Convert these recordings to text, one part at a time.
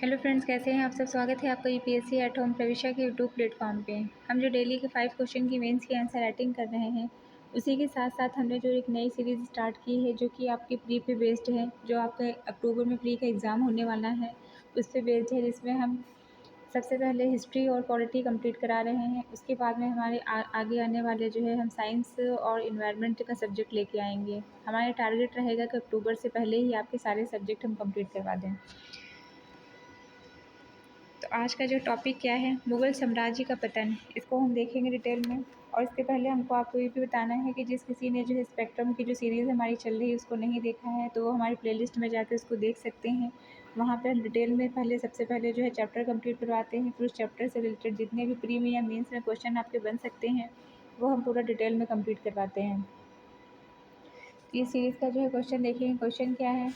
Hello friends, कैसे हैं आप सब। स्वागत है आपका यूपीएससी एट होम प्रविष्या के यूट्यूब प्लेटफॉर्म पे। हम जो डेली के 5 क्वेश्चन की मेंस की आंसर राइटिंग कर रहे हैं, उसी के साथ साथ हमने जो एक नई सीरीज़ स्टार्ट की है जो कि आपकी प्री पे बेस्ड है, जो आपका अक्टूबर में प्री का एग्ज़ाम होने वाला है उस पर बेस्ड है, जिसमें हम सबसे पहले हिस्ट्री और पॉलिटी कंप्लीट करा रहे हैं। उसके बाद में हमारे आगे आने वाले जो है हम साइंस और इन्वायरमेंट का सब्जेक्ट लेके आएंगे। हमारा टारगेट रहेगा कि अक्टूबर से पहले ही आपके सारे सब्जेक्ट हम कंप्लीट करवा दें। तो आज का जो टॉपिक क्या है, मुग़ल साम्राज्य का पतन, इसको हम देखेंगे डिटेल में। और इसके पहले हमको आपको ये भी बताना है कि जिस किसी ने जो है स्पेक्ट्रम की जो सीरीज़ हमारी चल रही है उसको नहीं देखा है तो वो हमारी प्लेलिस्ट में जाकर उसको देख सकते हैं। वहाँ पर डिटेल में सबसे पहले जो है चैप्टर कंप्लीट करवाते हैं, फिर उस चैप्टर से रिलेटेड जितने भी प्री में या मेंस में क्वेश्चन आपके बन सकते हैं वो हम पूरा डिटेल में कंप्लीट करवाते हैं। इस सीरीज़ का जो है क्वेश्चन देखेंगे। क्वेश्चन क्या है,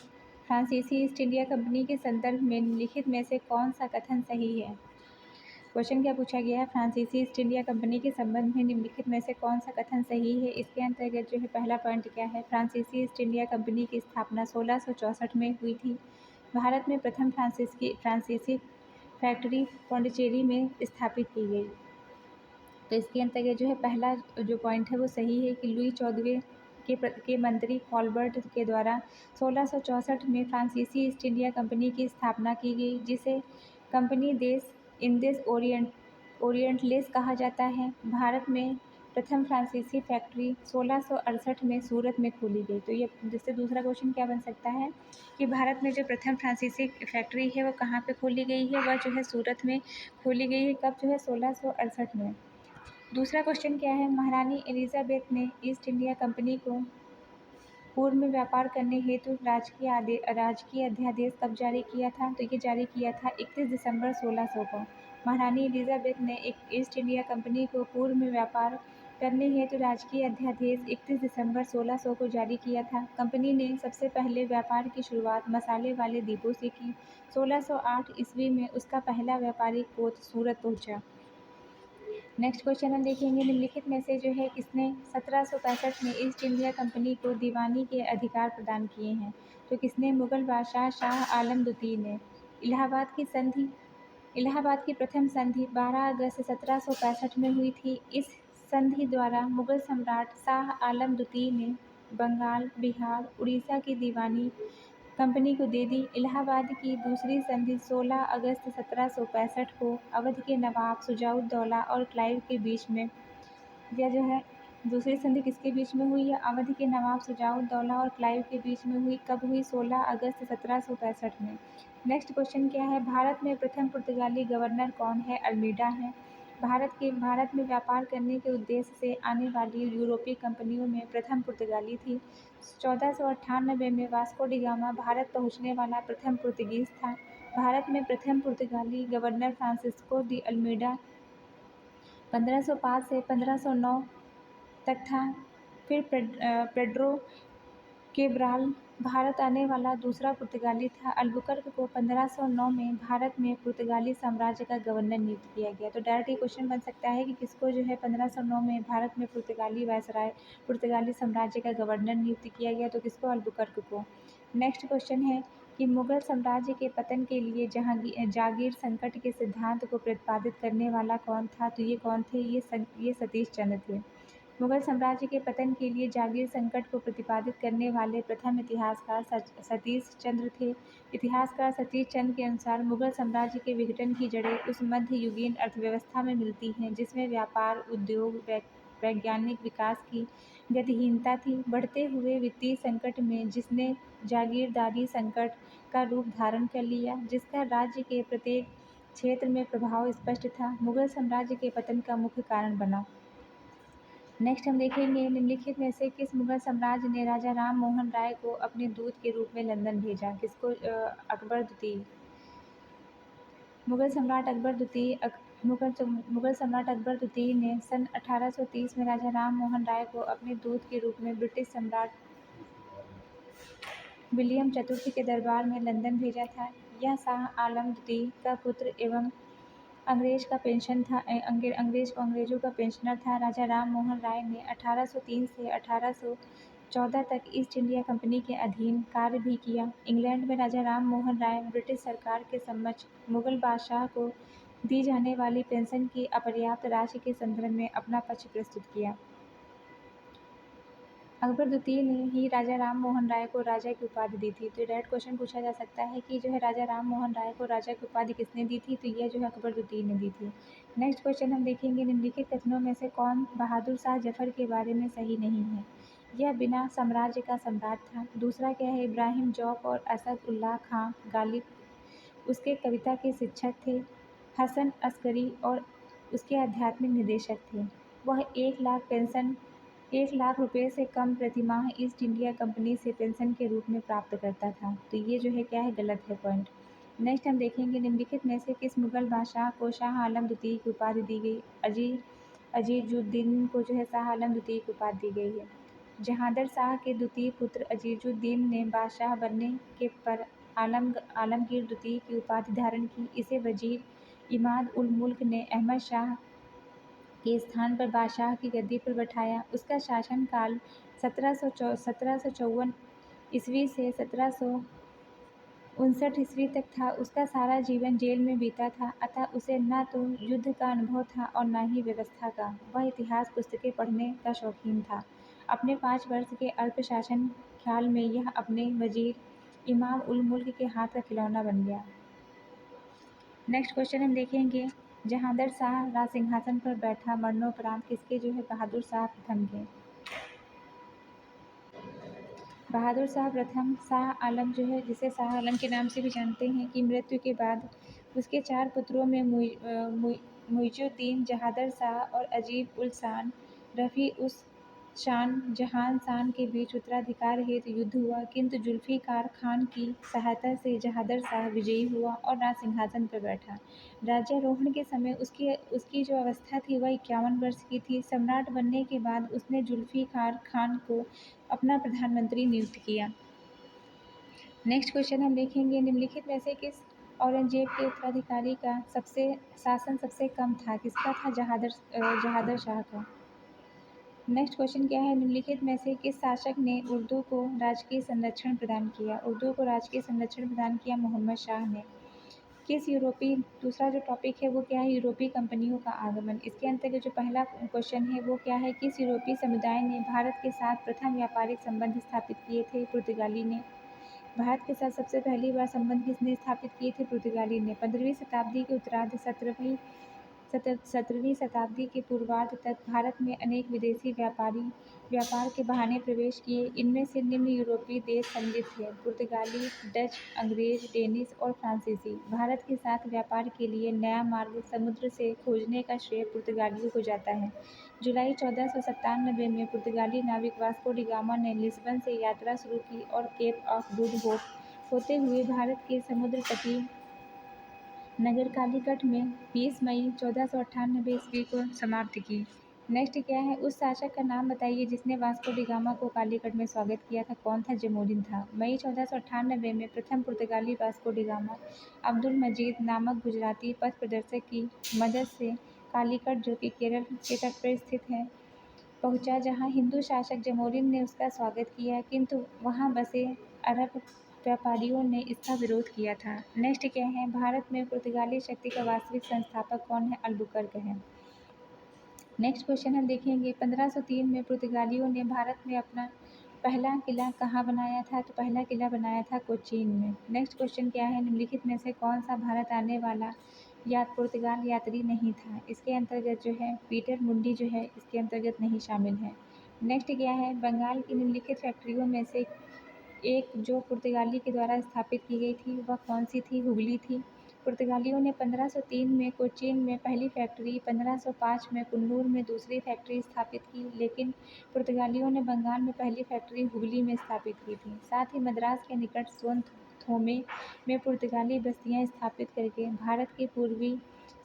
फ्रांसीसी ईस्ट इंडिया कंपनी के संदर्भ में निम्नलिखित में से कौन सा कथन सही है। क्वेश्चन क्या पूछा गया है, फ्रांसीसी ईस्ट इंडिया कंपनी के संबंध में निम्नलिखित में से कौन सा कथन सही है। इसके अंतर्गत जो है पहला पॉइंट क्या है, फ्रांसीसी ईस्ट इंडिया कंपनी की स्थापना 1664 में हुई थी। भारत में प्रथम फ्रांसीसी फैक्ट्री पौंडीचेरी में स्थापित की गई। तो इसके अंतर्गत जो है पहला जो पॉइंट है वो सही है कि लुई 14वें के मंत्री कॉलबर्ट के द्वारा 1664 में फ्रांसीसी ईस्ट इंडिया कंपनी की स्थापना की गई, जिसे कंपनी देश इंडिस ओरिएंटलेस कहा जाता है। भारत में प्रथम फ्रांसीसी फैक्ट्री 1668 में सूरत में खोली गई। तो ये जिससे दूसरा क्वेश्चन क्या बन सकता है कि भारत में जो प्रथम फ्रांसीसी फैक्ट्री है वो कहाँ पे खोली गई है, वह जो है सूरत में खोली गई है। कब जो है 1668 में। दूसरा क्वेश्चन क्या है, महारानी एलिजाबेथ ने ईस्ट इंडिया कंपनी को पूर्व में व्यापार करने हेतु राजकीय अध्यादेश कब जारी किया था। तो ये जारी किया था 31 दिसंबर 1600 को। महारानी एलिजाबेथ ने एक ईस्ट इंडिया कंपनी को पूर्व में व्यापार करने हेतु राजकीय अध्यादेश 31 दिसंबर 1600 को जारी किया था। कंपनी ने सबसे पहले व्यापार की शुरुआत मसाले वाले द्वीपों से की। 1608 ईस्वी में उसका पहला व्यापारिक पोत सूरत पहुंचा। नेक्स्ट क्वेश्चन हम देखेंगे, निम्नलिखित में से जो है किसने 1765 में ईस्ट इंडिया कंपनी को दीवानी के अधिकार प्रदान किए हैं। तो किसने, मुगल बादशाह शाह आलम द्वितीय ने। इलाहाबाद की प्रथम संधि 12 अगस्त 1765 में हुई थी। इस संधि द्वारा मुगल सम्राट शाह आलम द्वितीय ने बंगाल, बिहार, उड़ीसा की दीवानी कंपनी को दे दी। इलाहाबाद की दूसरी संधि 16 अगस्त 1765 को अवध के नवाब शुजाउद्दौला और क्लाइव के बीच में, यह जो है दूसरी संधि किसके बीच में हुई है, अवध के नवाब शुजाउद्दौला और क्लाइव के बीच में हुई। कब हुई, 16 अगस्त 1765 में। नेक्स्ट क्वेश्चन क्या है, भारत में प्रथम पुर्तगाली गवर्नर कौन है। अल्मीडा है। भारत में व्यापार करने के उद्देश्य से आने वाली यूरोपीय कंपनियों में प्रथम पुर्तगाली थी। 1498 में वास्को डी गामा भारत पहुंचने वाला प्रथम पुर्तगीज था। भारत में प्रथम पुर्तगाली गवर्नर फ्रांसिस्को दी अल्मीडा 1505 से 1509 तक था। फिर पेड्रो केब्राल भारत आने वाला दूसरा पुर्तगाली था। अल्बुकर्क को 1509 में भारत में पुर्तगाली साम्राज्य का गवर्नर नियुक्त किया गया। तो डायरेक्ट ये क्वेश्चन बन सकता है कि किसको जो है 1509 में भारत में पुर्तगाली वायसराय पुर्तगाली साम्राज्य का गवर्नर नियुक्त किया गया, तो किसको, अल्बुकर्क को। नेक्स्ट क्वेश्चन है कि मुगल साम्राज्य के पतन के लिए जागीर संकट के सिद्धांत को प्रतिपादित करने वाला कौन था। तो ये कौन थे, ये सतीश चंद्र थे। मुगल साम्राज्य के पतन के लिए जागीर संकट को प्रतिपादित करने वाले प्रथम इतिहासकार सतीश चंद्र थे। इतिहासकार सतीश चंद्र के अनुसार मुगल साम्राज्य के विघटन की जड़ें उस मध्ययुगीन अर्थव्यवस्था में मिलती हैं जिसमें व्यापार, उद्योग, वैज्ञानिक विकास की गतिहीनता थी। बढ़ते हुए वित्तीय संकट में जिसने जागीरदारी संकट का रूप धारण कर लिया, जिसका राज्य के प्रत्येक क्षेत्र में प्रभाव स्पष्ट था, मुगल साम्राज्य के पतन का मुख्य कारण बना। नेक्स्ट हम देखेंगे, निम्नलिखित में से किस मुगल सम्राट ने राजा राम मोहन राय को अपने दूत के रूप में लंदन भेजा। किसको, अकबर द्वितीय। मुगल सम्राट अकबर द्वितीय ने सन 1830 में राजा राम मोहन राय को अपने दूत के रूप में ब्रिटिश सम्राट विलियम चतुर्थ के दरबार में लंदन भेजा था। यह शाह आलम द्वितीय का पुत्र एवं अंग्रेज़ों का पेंशनर था। राजा राम मोहन राय ने 1803 से 1804 14 तक ईस्ट इंडिया कंपनी के अधीन कार्य भी किया। इंग्लैंड में राजा राम मोहन राय ब्रिटिश सरकार के समक्ष मुगल बादशाह को दी जाने वाली पेंशन की अपर्याप्त राशि के संदर्भ में अपना पक्ष प्रस्तुत किया। अकबर द्वितीय ने ही राजा राम मोहन राय को राजा की उपाधि दी थी। तो डायरेक्ट क्वेश्चन पूछा जा सकता है कि जो है राजा राम मोहन राय को राजा की उपाधि किसने दी थी, तो यह जो है अकबर द्वितीय ने दी थी। नेक्स्ट क्वेश्चन हम देखेंगे, निम्नलिखित कथनों में से कौन बहादुर शाह जफर के बारे में सही नहीं है। यह बिना साम्राज्य का सम्राट था। दूसरा क्या है, इब्राहिम जौक और असद उल्लाह खां गालिब उसके कविता के शिक्षक थे। हसन अस्करी और उसके आध्यात्मिक निदेशक थे। वह 1 लाख रुपये से कम प्रतिमाह ईस्ट इंडिया कंपनी से पेंशन के रूप में प्राप्त करता था। तो ये जो है क्या है, गलत है पॉइंट। नेक्स्ट हम देखेंगे, निम्नलिखित में से किस मुगल बादशाह को शाह आलम द्वितीय की उपाधि दी गई। अजीजुद्दीन को जो है शाह आलम द्वितीय की उपाधि दी गई है। जहांदर शाह के द्वितीय पुत्र अजीजुद्दीन ने बादशाह बनने के पर आलमगीर द्वितीय की उपाधि धारण की। इसे वजीर इमाद उल मुल्क ने अहमद शाह के स्थान पर बादशाह की गद्दी पर बैठाया। उसका शासनकाल 1754 ईस्वी से 1759 ईस्वी तक था। उसका सारा जीवन जेल में बीता था, अतः उसे न तो युद्ध का अनुभव था और न ही व्यवस्था का। वह इतिहास पुस्तकें पढ़ने का शौकीन था। अपने 5 वर्ष के अल्प शासन काल में यह अपने वजीर इमाम उल मुल्क के हाथ का खिलौना बन गया। नेक्स्ट क्वेश्चन हम देखेंगे, जहांदर शाह राज सिंहासन पर बैठा मरणोपरांत किसके जो है बहादुर शाह प्रथम के। बहादुर शाह प्रथम शाह आलम जो है, जिसे शाह आलम के नाम से भी जानते हैं, की मृत्यु के बाद उसके 4 पुत्रों में मुइजुद्दीन, जहादर शाह और अजीब उल शान रफ़ी उस शान जहान शान के बीच उत्तराधिकार हेतु युद्ध हुआ, किंतु जुल्फ़िकार खान की सहायता से जहादर शाह विजयी हुआ और राज सिंहासन पर बैठा। राज्यारोहण के समय उसकी जो अवस्था थी वह 51 वर्ष की थी। सम्राट बनने के बाद उसने जुल्फ़िकार खान को अपना प्रधानमंत्री नियुक्त किया। नेक्स्ट क्वेश्चन हम देखेंगे, निम्नलिखित में से किस औरंगजेब के उत्तराधिकारी का शासन सबसे कम था। किसका था, जहादर शाह का। नेक्स्ट क्वेश्चन क्या है, निम्नलिखित में से किस शासक ने उर्दू को राजकीय संरक्षण प्रदान किया। उर्दू को राजकीय संरक्षण प्रदान किया मोहम्मद शाह ने। दूसरा जो टॉपिक है वो क्या है, यूरोपीय कंपनियों का आगमन। इसके अंतर्गत जो पहला क्वेश्चन है वो क्या है, किस यूरोपीय समुदाय ने भारत के साथ प्रथम व्यापारिक संबंध स्थापित किए थे। पुर्तगाली ने। भारत के साथ सबसे पहली बार संबंध किसने स्थापित किए थे, पुर्तगाली ने। 15वीं शताब्दी के उत्तरार्ध 17वीं शताब्दी के पूर्वार्ध तक भारत में अनेक विदेशी व्यापारी व्यापार के बहाने प्रवेश किए। इनमें से निम्न यूरोपीय देश सम्मिलित थे: पुर्तगाली, डच, अंग्रेज, डेनिश और फ्रांसीसी। भारत के साथ व्यापार के लिए नया मार्ग समुद्र से खोजने का श्रेय पुर्तगालियों को जाता है। जुलाई 1497 में पुर्तगाली नाविक वास्को डी गामा ने लिस्बन से यात्रा शुरू की और केप ऑफ गुड होप होते हुए भारत के समुद्र तटीय नगर कालीकट में 20 मई 1498 ईस्वी को समाप्त की। नेक्स्ट क्या है, उस शासक का नाम बताइए जिसने वास्को डी गामा को कालीकट में स्वागत किया था। कौन था, जमोरिन था। मई 1498 में प्रथम पुर्तगाली वास्को डी गामा अब्दुल मजीद नामक गुजराती पथ प्रदर्शक की मदद से कालीकट, जो कि केरल के तट पर स्थित है, पहुंचा, जहां हिंदू शासक जमोरिन ने उसका स्वागत किया, किंतु वहां बसे अरब व्यापारियों ने इसका विरोध किया था। नेक्स्ट क्या है, भारत में पुर्तगाली शक्ति का वास्तविक संस्थापक कौन है, अल्बुकर्क है। नेक्स्ट क्वेश्चन हम देखेंगे, 1503 में पुर्तगालियों ने भारत में अपना पहला किला कहाँ बनाया था, तो पहला किला बनाया था कोचीन में। नेक्स्ट क्वेश्चन क्या है, निम्नलिखित में से कौन सा भारत आने वाला पुर्तगाल यात्री नहीं था। इसके अंतर्गत जो है पीटर मुंडी जो है इसके अंतर्गत नहीं शामिल है। नेक्स्ट क्या है, बंगाल की निम्नलिखित फैक्ट्रियों में से एक जो पुर्तगाली के द्वारा स्थापित की गई थी वह कौन सी थी, हुगली थी। पुर्तगालियों ने 1503 में कोचीन में पहली फैक्ट्री, 1505 में कुन्नूर में दूसरी फैक्ट्री स्थापित की, लेकिन पुर्तगालियों ने बंगाल में पहली फैक्ट्री हुगली में स्थापित की थी। साथ ही मद्रास के निकट सोनथोमे में पुर्तगाली बस्तियां स्थापित करके भारत के पूर्वी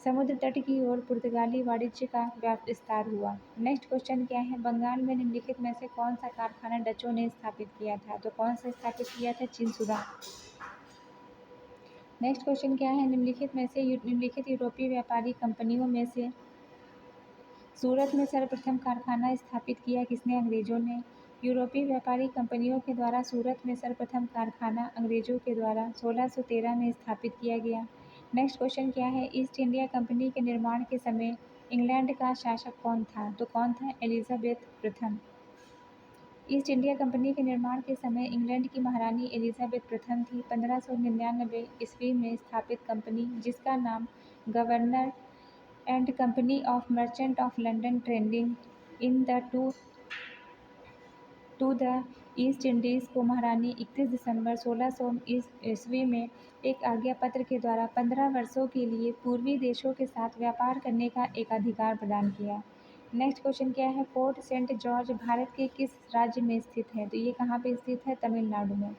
समुद्र तट की ओर पुर्तगाली वाणिज्य का विस्तार हुआ। नेक्स्ट क्वेश्चन क्या है, बंगाल में निम्नलिखित में से कौन सा कारखाना डचों ने स्थापित किया था, तो कौन सा स्थापित किया था, चिंसुरा। नेक्स्ट क्वेश्चन क्या है, निम्नलिखित यूरोपीय व्यापारी कंपनियों में से सूरत में सर्वप्रथम कारखाना स्थापित किया किसने, अंग्रेजों ने। यूरोपीय व्यापारी कंपनियों के द्वारा सूरत में सर्वप्रथम कारखाना अंग्रेजों के द्वारा 1613 में स्थापित किया गया। नेक्स्ट क्वेश्चन क्या है, ईस्ट इंडिया कंपनी के निर्माण के समय इंग्लैंड का शासक कौन था? तो कौन था? एलिजाबेथ प्रथम। ईस्ट इंडिया कंपनी के निर्माण के समय इंग्लैंड की महारानी एलिजाबेथ प्रथम थी। 1599 ईस्वी में स्थापित कंपनी, जिसका नाम governor and company of merchant of London trading in the two the east Indies को महारानी 31 दिसंबर 1600 ईस्वी में एक आज्ञा पत्र के द्वारा 15 वर्षों के लिए पूर्वी देशों के साथ व्यापार करने का एकाधिकार प्रदान किया। नेक्स्ट क्वेश्चन क्या है, फोर्ट सेंट जॉर्ज भारत के किस राज्य में स्थित है? तो ये कहाँ पे स्थित है? तमिलनाडु में।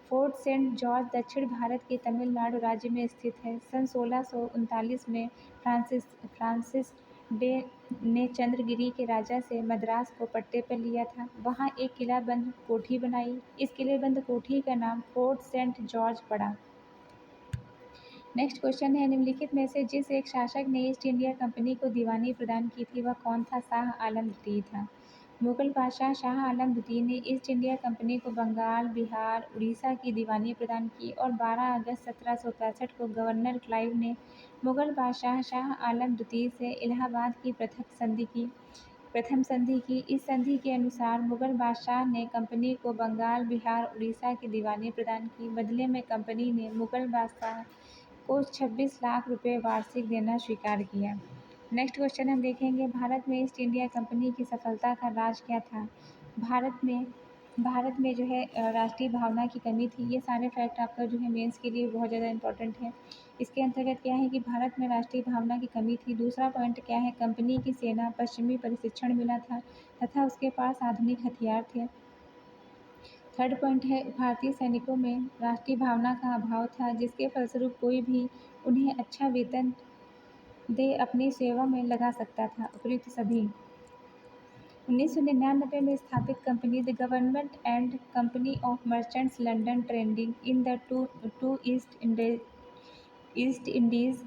फोर्ट सेंट जॉर्ज दक्षिण भारत के तमिलनाडु राज्य में स्थित है। सन 1639 में फ्रांसिस डे ने चंद्रगिरी के राजा से मद्रास को पट्टे पर लिया था। वहाँ एक किलाबंद कोठी बनाई। इस किलेबंद कोठी का नाम फोर्ट सेंट जॉर्ज पड़ा। नेक्स्ट क्वेश्चन है, निम्नलिखित में से जिस एक शासक ने ईस्ट इंडिया कंपनी को दीवानी प्रदान की थी वह कौन था? शाह आलम द्वितीय था। मुगल बादशाह शाह आलम द्वितीय ने ईस्ट इंडिया कंपनी को बंगाल, बिहार, उड़ीसा की दीवानी प्रदान की और 12 अगस्त 1765 को गवर्नर क्लाइव ने मुगल बादशाह शाह आलम द्वितीय से इलाहाबाद की प्रथम संधि की। इस संधि के अनुसार मुगल बादशाह ने कंपनी को बंगाल, बिहार, उड़ीसा की दीवानी प्रदान की। बदले में कंपनी ने मुगल बादशाह को 26 लाख रुपए वार्षिक देना स्वीकार किया। नेक्स्ट क्वेश्चन हम देखेंगे, भारत में ईस्ट इंडिया कंपनी की सफलता का राज क्या था? भारत में जो है राष्ट्रीय भावना की कमी थी। ये सारे फैक्ट आपका जो है मेंस के लिए बहुत ज़्यादा इंपॉर्टेंट है। इसके अंतर्गत क्या है कि भारत में राष्ट्रीय भावना की कमी थी। दूसरा पॉइंट क्या है, कंपनी की सेना पश्चिमी प्रशिक्षण मिला था तथा उसके पास आधुनिक हथियार थे। थर्ड पॉइंट है, भारतीय सैनिकों में राष्ट्रीय भावना का अभाव था, जिसके फलस्वरूप कोई भी उन्हें अच्छा वेतन दे अपनी सेवा में लगा सकता था। उपयुक्त सभी 1999 में स्थापित company the government and company of merchants London trading in the two east Indies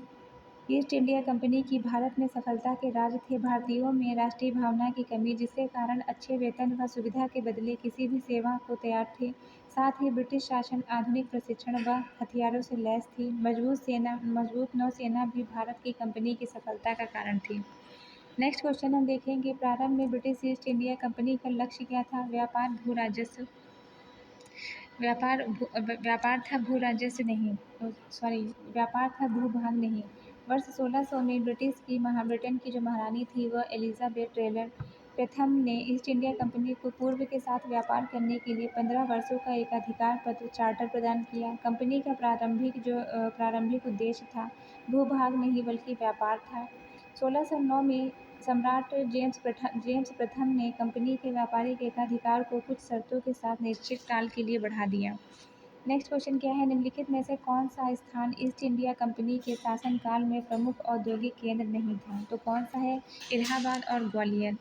east India company की भारत में सफलता के राज थे भारतीयों में राष्ट्रीय भावना की कमी, जिसके कारण अच्छे वेतन व सुविधा के बदले किसी भी सेवा को तैयार थे। साथ ही ब्रिटिश शासन आधुनिक प्रशिक्षण व हथियारों से लैस थी। मजबूत नौसेना भी भारत की कंपनी की सफलता का कारण थी। नेक्स्ट क्वेश्चन हम देखेंगे, प्रारंभ में ब्रिटिश ईस्ट इंडिया कंपनी का लक्ष्य क्या था? व्यापार था, भू राजस्व नहीं। व्यापार था, भूभाग नहीं। वर्ष 1600 में ब्रिटेन की जो महारानी थी वह एलिजाबेथ टेलर प्रथम ने ईस्ट इंडिया कंपनी को पूर्व के साथ व्यापार करने के लिए 15 वर्षों का एकाधिकार पत्र चार्टर प्रदान किया। कंपनी का प्रारंभिक उद्देश्य था भूभाग नहीं बल्कि व्यापार था। 1609 में सम्राट जेम्स प्रथम ने कंपनी के व्यापारिक एकाधिकार को कुछ शर्तों के साथ निश्चित काल के लिए बढ़ा दिया। नेक्स्ट क्वेश्चन क्या है, निम्नलिखित में से कौन सा स्थान ईस्ट इंडिया कंपनी के शासनकाल में प्रमुख औद्योगिक केंद्र नहीं था? तो कौन सा है? इलाहाबाद और ग्वालियर।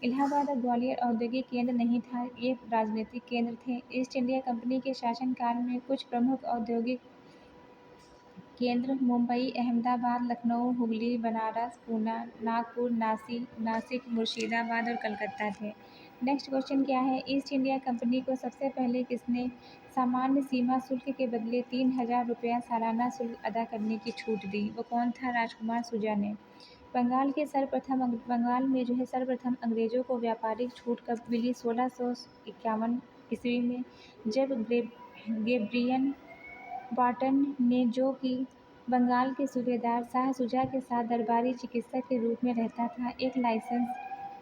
इलाहाबाद और ग्वालियर औद्योगिक केंद्र नहीं था, ये राजनीतिक केंद्र थे। ईस्ट इंडिया कंपनी के शासनकाल में कुछ प्रमुख औद्योगिक केंद्र मुंबई, अहमदाबाद, लखनऊ, हुगली, बनारस, पूना, नागपुर, नासिक, मुर्शिदाबाद और कलकत्ता थे। नेक्स्ट क्वेश्चन क्या है, ईस्ट इंडिया कंपनी को सबसे पहले किसने सामान्य सीमा शुल्क के बदले 3000 रुपया सालाना शुल्क अदा करने की छूट दी? वो कौन था? राजकुमार सुजा ने। बंगाल में जो है सर्वप्रथम अंग्रेजों को व्यापारिक छूट कब मिली? 1651 ईस्वी में, जब गैब्रियल बर्टन ने, जो कि बंगाल के सूबेदार शाह शुजा के साथ दरबारी चिकित्सक के रूप में रहता था, एक लाइसेंस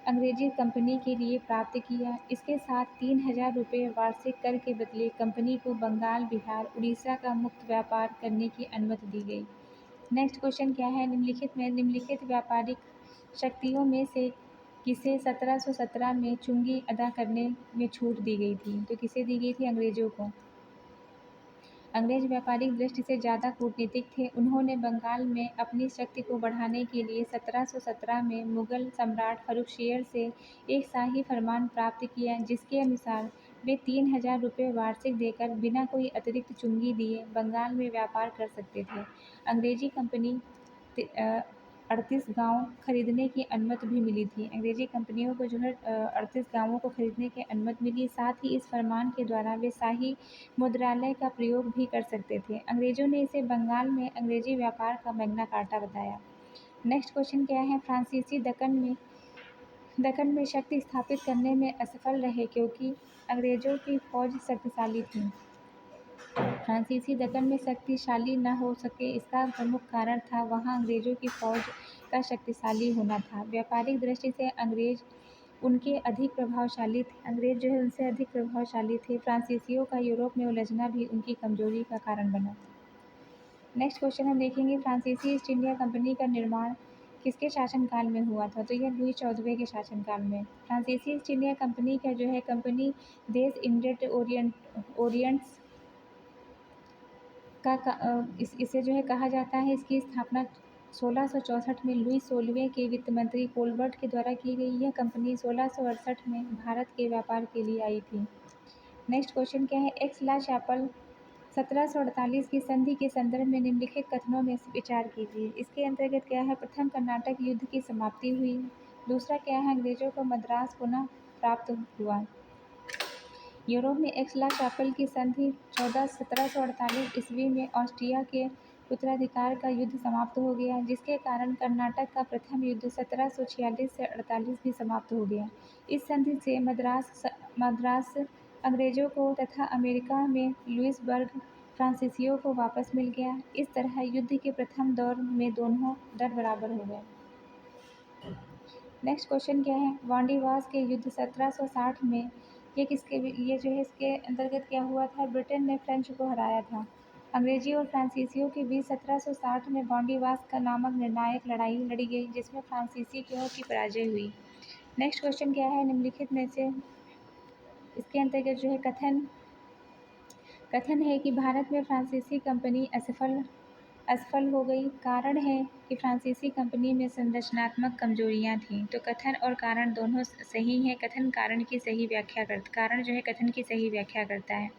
अंग्रेजी कंपनी के लिए प्राप्त किया। इसके साथ 3000 रुपये वार्षिक कर के बदले कंपनी को बंगाल, बिहार, उड़ीसा का मुक्त व्यापार करने की अनुमति दी गई। नेक्स्ट क्वेश्चन क्या है, निम्नलिखित व्यापारिक शक्तियों में से किसे 1717 में चुंगी अदा करने में छूट दी गई थी? तो किसे दी गई थी? अंग्रेजों को। अंग्रेज व्यापारिक दृष्टि से ज़्यादा कूटनीतिक थे। उन्होंने बंगाल में अपनी शक्ति को बढ़ाने के लिए 1717 में मुगल सम्राट फ़र्रुखशियर से एक शाही फरमान प्राप्त किया, जिसके अनुसार वे 3000 रुपये वार्षिक देकर बिना कोई अतिरिक्त चुंगी दिए बंगाल में व्यापार कर सकते थे। अंग्रेजी कंपनी 38 गाँव खरीदने की अनुमति भी मिली थी। अंग्रेजी कंपनियों को जो है 38 गाँवों को खरीदने की अनुमति मिली। साथ ही इस फरमान के द्वारा वे शाही मुद्रालय का प्रयोग भी कर सकते थे। अंग्रेजों ने इसे बंगाल में अंग्रेजी व्यापार का मैग्ना कार्टा बताया। नेक्स्ट क्वेश्चन क्या है, फ्रांसीसी दक्कन में शक्ति स्थापित करने में असफल रहे क्योंकि अंग्रेजों की फौज शक्तिशाली थी। फ्रांसीसी दक्कन में शक्तिशाली न हो सके इसका प्रमुख कारण था वहाँ अंग्रेजों की फौज का शक्तिशाली होना था। व्यापारिक दृष्टि से अंग्रेज उनके अधिक प्रभावशाली थे अंग्रेज जो है उनसे अधिक प्रभावशाली थे। फ्रांसीसियों का यूरोप में उलझना भी उनकी कमजोरी का कारण बना। नेक्स्ट क्वेश्चन हम देखेंगे, फ्रांसीसी ईस्ट इंडिया कंपनी का निर्माण किसके शासनकाल में हुआ था? तो यह लुई 14वें के शासनकाल में। फ्रांसीसी ईस्ट इंडिया कंपनी का जो है कंपनी देश इंडियन ओरिएंट्स इसे जो है कहा जाता है। इसकी स्थापना 1664 में लुई 16वें के वित्त मंत्री कोलबर्ट के द्वारा की गई। यह कंपनी 1668 में भारत के व्यापार के लिए आई थी। नेक्स्ट क्वेश्चन क्या है, एक्स ला चैपल 1748 की संधि के संदर्भ में निम्नलिखित कथनों में विचार कीजिए। इसके अंतर्गत क्या है, प्रथम कर्नाटक युद्ध की समाप्ति हुई। दूसरा क्या है, अंग्रेजों को मद्रास पुनः प्राप्त हुआ। यूरोप में एक्स ला चैपल की संधि 1748 ईस्वी में ऑस्ट्रिया के उत्तराधिकार का युद्ध समाप्त हो गया, जिसके कारण कर्नाटक का प्रथम युद्ध 1746 से 48 भी समाप्त हो गया। इस संधि से मद्रास अंग्रेजों को तथा अमेरिका में लुइसबर्ग फ्रांसीसियों को वापस मिल गया। इस तरह युद्ध के प्रथम दौर में दोनों दर बराबर हो गए। नेक्स्ट क्वेश्चन क्या है, वांडीवास के युद्ध 1760 में ये जो है इसके अंतर्गत क्या हुआ था, ब्रिटेन ने फ्रेंच को हराया था। अंग्रेजी और फ्रांसीसियों के बीच 1760 में वांडीवास का नामक निर्णायक लड़ाई लड़ी गई, जिसमें फ्रांसीसियों की पराजय हुई। नेक्स्ट क्वेश्चन क्या है, निम्नलिखित में से इसके अंतर्गत जो है कथन है कि भारत में फ्रांसीसी कंपनी असफल हो गई। कारण है कि फ्रांसीसी कंपनी में संरचनात्मक कमजोरियां थीं। तो कथन और कारण दोनों सही हैं। कथन कारण की सही व्याख्या करता कारण जो है कथन की सही व्याख्या करता है।